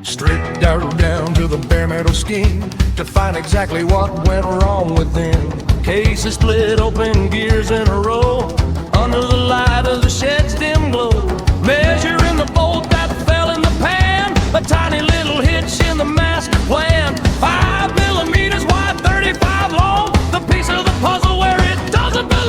Stripped down to the bare metal skin to find exactly what went wrong within. Cases split open, gears in a row, under the light of the shed's dim glow. Measuring the bolt that fell in the pan, a tiny little hitch in the master plan. 5 millimeters wide, 35 long, the piece of the puzzle where it doesn't belong.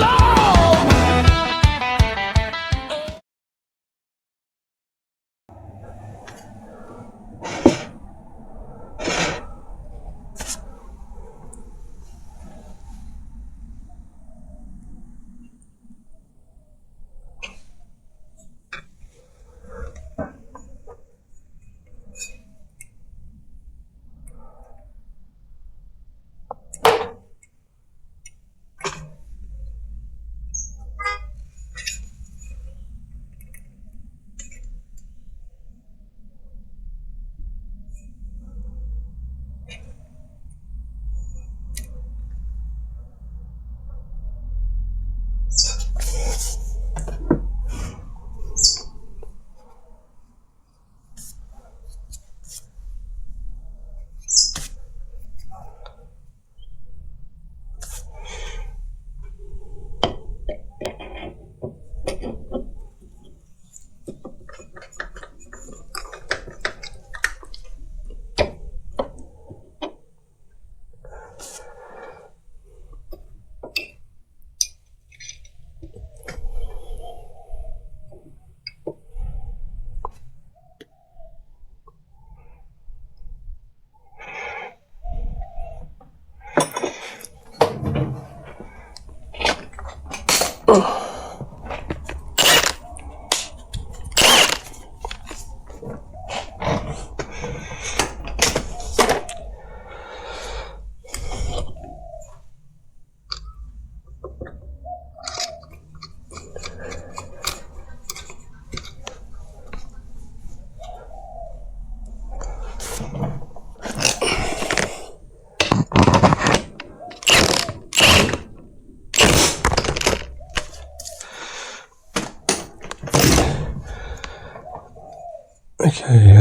Okay,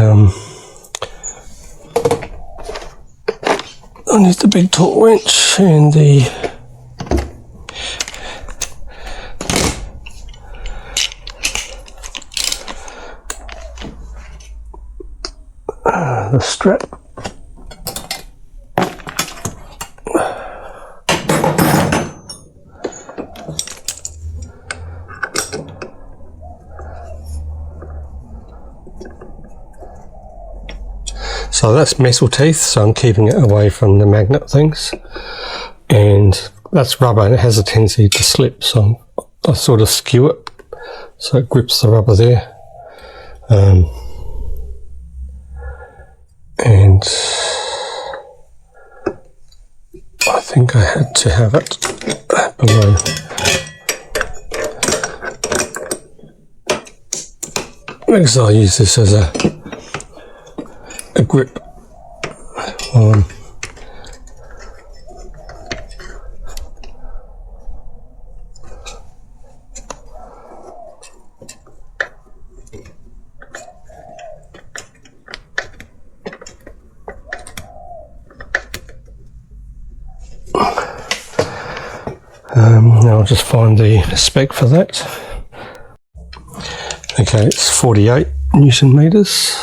I need the big torque wrench and the strap. So that's metal teeth, so I'm keeping it away from the magnet things, and that's rubber and it has a tendency to slip, so I sort of skew it so it grips the rubber there. And I think I had to have it below. Because I use this as a grip. Now I'll just find the spec for that. Okay, it's 48 Newton meters.